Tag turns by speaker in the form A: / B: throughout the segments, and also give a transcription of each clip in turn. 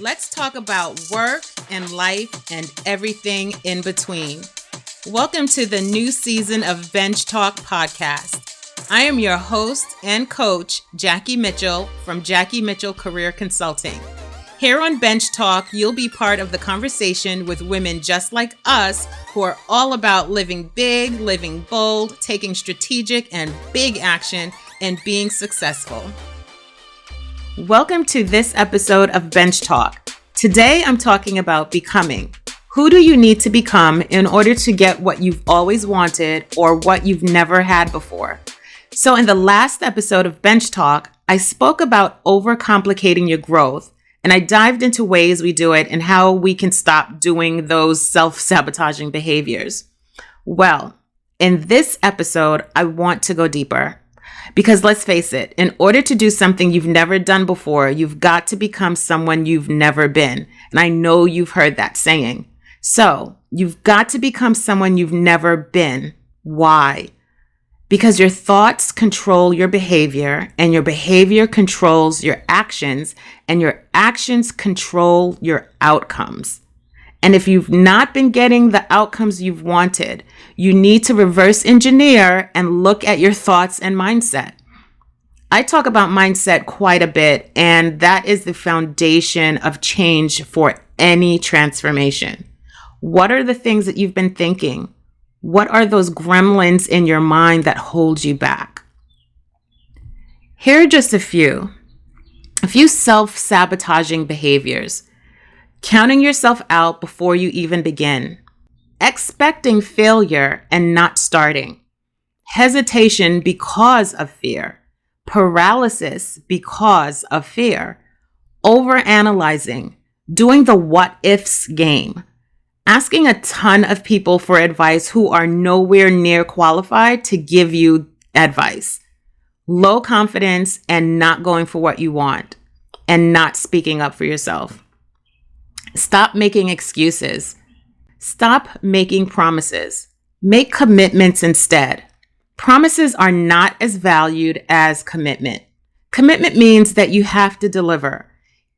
A: Let's talk about work and life and everything in between. Welcome to the new season of BenchTalk podcast. I am your host and coach, Jackie Mitchell from Jackie Mitchell Career Consulting. Here on BenchTalk, you'll be part of the conversation with women just like us who are all about living big, living bold, taking strategic and big action, and being successful. Welcome to this episode of BenchTalk. Today, I'm talking about becoming. Who do you need to become in order to get what you've always wanted or what you've never had before? So in the last episode of BenchTalk, I spoke about overcomplicating your growth, and I dived into ways we do it and how we can stop doing those self-sabotaging behaviors. Well, in this episode, I want to go deeper. Because let's face it, in order to do something you've never done before, you've got to become someone you've never been. And I know you've heard that saying. So you've got to become someone you've never been. Why? Because your thoughts control your behavior, and your behavior controls your actions, and your actions control your outcomes. And if you've not been getting the outcomes you've wanted, you need to reverse engineer and look at your thoughts and mindset. I talk about mindset quite a bit, and that is the foundation of change for any transformation. What are the things that you've been thinking? What are those gremlins in your mind that hold you back? Here are just a few self-sabotaging behaviors. Counting yourself out before you even begin. Expecting failure and not starting. Hesitation because of fear. Paralysis because of fear. Overanalyzing. Doing the what ifs game. Asking a ton of people for advice who are nowhere near qualified to give you advice. Low confidence and not going for what you want. And not speaking up for yourself. Stop making excuses. Stop making promises. Make commitments instead. Promises are not as valued as commitment. Commitment means that you have to deliver,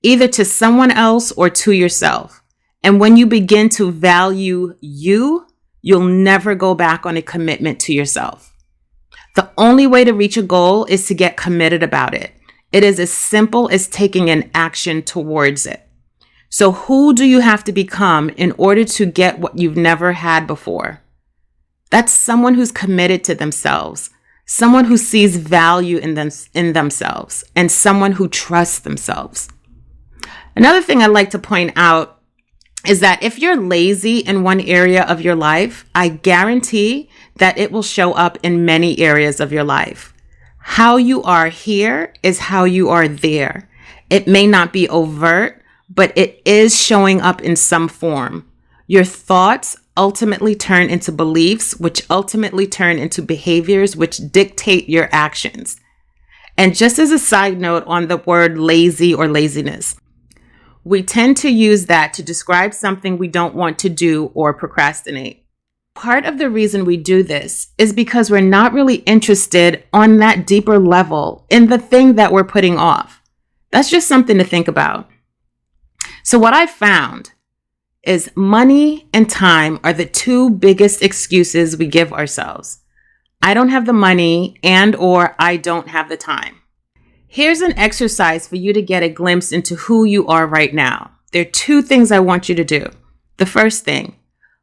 A: either to someone else or to yourself. And when you begin to value you, you'll never go back on a commitment to yourself. The only way to reach a goal is to get committed about it. It is as simple as taking an action towards it. So who do you have to become in order to get what you've never had before? That's someone who's committed to themselves, someone who sees value in themselves, and someone who trusts themselves. Another thing I'd like to point out is that if you're lazy in one area of your life, I guarantee that it will show up in many areas of your life. How you are here is how you are there. It may not be overt, but it is showing up in some form. Your thoughts ultimately turn into beliefs, which ultimately turn into behaviors, which dictate your actions. And just as a side note on the word lazy or laziness, we tend to use that to describe something we don't want to do or procrastinate. Part of the reason we do this is because we're not really interested on that deeper level in the thing that we're putting off. That's just something to think about. So what I found is money and time are the two biggest excuses we give ourselves. I don't have the money or I don't have the time. Here's an exercise for you to get a glimpse into who you are right now. There are two things I want you to do. The first thing,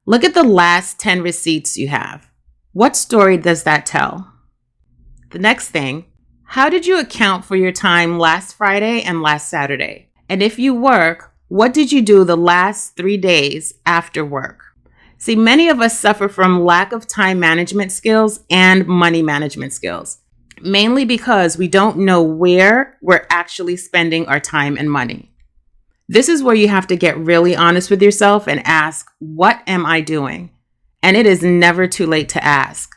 A: look at the last 10 receipts you have. What story does that tell? The next thing, how did you account for your time last Friday and last Saturday? And if you work, what did you do the last 3 days after work? See, many of us suffer from lack of time management skills and money management skills, mainly because we don't know where we're actually spending our time and money. This is where you have to get really honest with yourself and ask, what am I doing? And it is never too late to ask.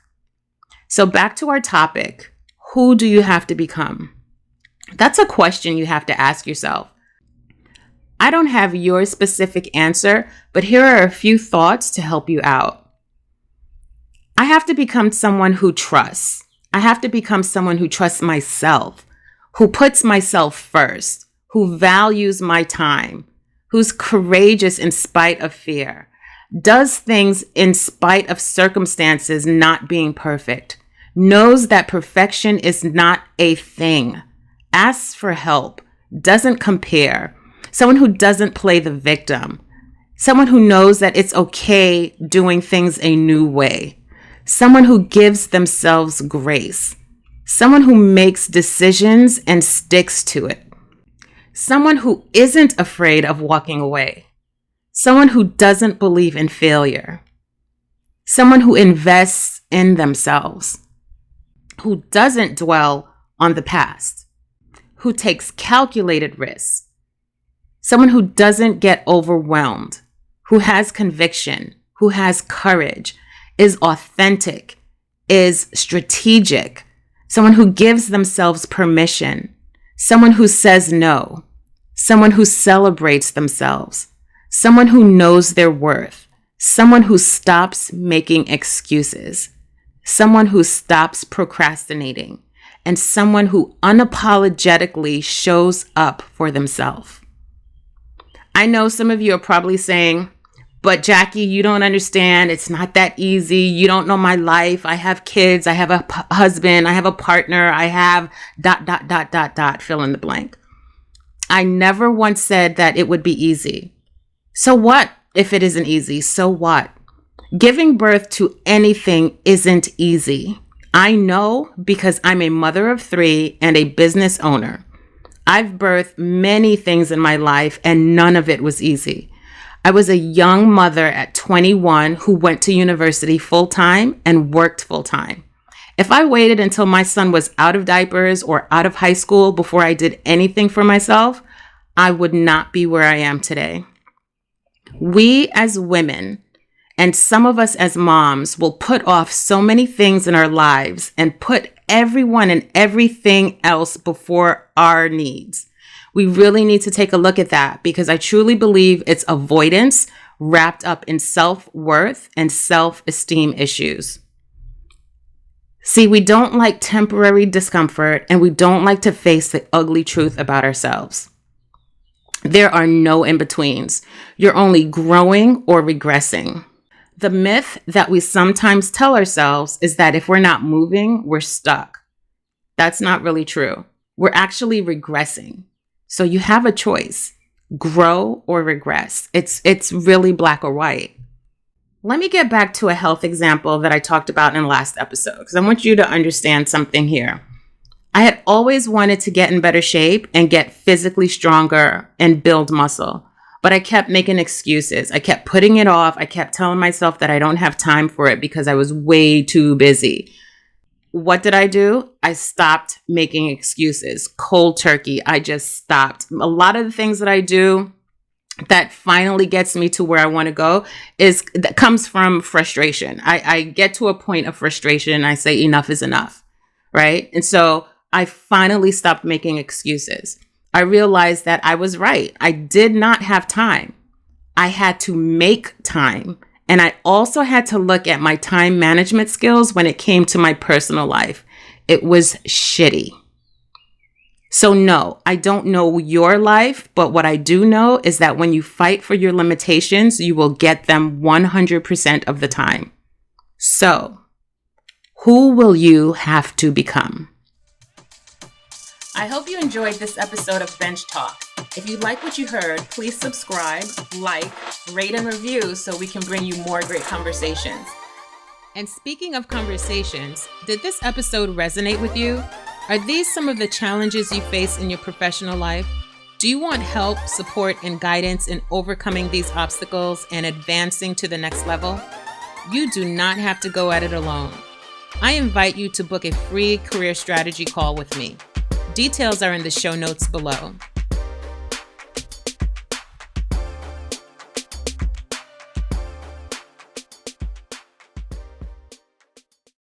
A: So back to our topic, who do you have to become? That's a question you have to ask yourself. I don't have your specific answer, but here are a few thoughts to help you out. I have to become someone who trusts. I have to become someone who trusts myself, who puts myself first, who values my time, who's courageous in spite of fear, does things in spite of circumstances not being perfect, knows that perfection is not a thing, asks for help, doesn't compare, someone who doesn't play the victim, someone who knows that it's okay doing things a new way, someone who gives themselves grace, someone who makes decisions and sticks to it, someone who isn't afraid of walking away, someone who doesn't believe in failure, someone who invests in themselves, who doesn't dwell on the past, who takes calculated risks, someone who doesn't get overwhelmed, who has conviction, who has courage, is authentic, is strategic, someone who gives themselves permission, someone who says no, someone who celebrates themselves, someone who knows their worth, someone who stops making excuses, someone who stops procrastinating, and someone who unapologetically shows up for themselves. I know some of you are probably saying, but Jackie, you don't understand. It's not that easy. You don't know my life. I have kids. I have a husband. I have a partner. I have ... fill in the blank. I never once said that it would be easy. So what if it isn't easy? So what? Giving birth to anything isn't easy. I know because I'm a mother of 3 and a business owner. I've birthed many things in my life and none of it was easy. I was a young mother at 21 who went to university full-time and worked full-time. If I waited until my son was out of diapers or out of high school before I did anything for myself, I would not be where I am today. We as women, and some of us as moms, will put off so many things in our lives and put everyone and everything else before our needs. We really need to take a look at that because I truly believe it's avoidance wrapped up in self-worth and self-esteem issues. See, we don't like temporary discomfort and we don't like to face the ugly truth about ourselves. There are no in-betweens. You're only growing or regressing. The myth that we sometimes tell ourselves is that if we're not moving, we're stuck. That's not really true. We're actually regressing. So you have a choice, grow or regress. It's really black or white. Let me get back to a health example that I talked about in the last episode because I want you to understand something here. I had always wanted to get in better shape and get physically stronger and build muscle, but I kept making excuses. I kept putting it off. I kept telling myself that I don't have time for it because I was way too busy. What did I do? I stopped making excuses. Cold turkey. I just stopped. A lot of the things that I do that finally gets me to where I want to go that comes from frustration. I get to a point of frustration and I say enough is enough, right? And so I finally stopped making excuses. I realized that I was right. I did not have time. I had to make time. And I also had to look at my time management skills when it came to my personal life. It was shitty. So no, I don't know your life, but what I do know is that when you fight for your limitations, you will get them 100% of the time. So, who will you have to become? I hope you enjoyed this episode of Bench Talk. If you like what you heard, please subscribe, like, rate, and review so we can bring you more great conversations. And speaking of conversations, did this episode resonate with you? Are these some of the challenges you face in your professional life? Do you want help, support, and guidance in overcoming these obstacles and advancing to the next level? You do not have to go at it alone. I invite you to book a free career strategy call with me. Details are in the show notes below.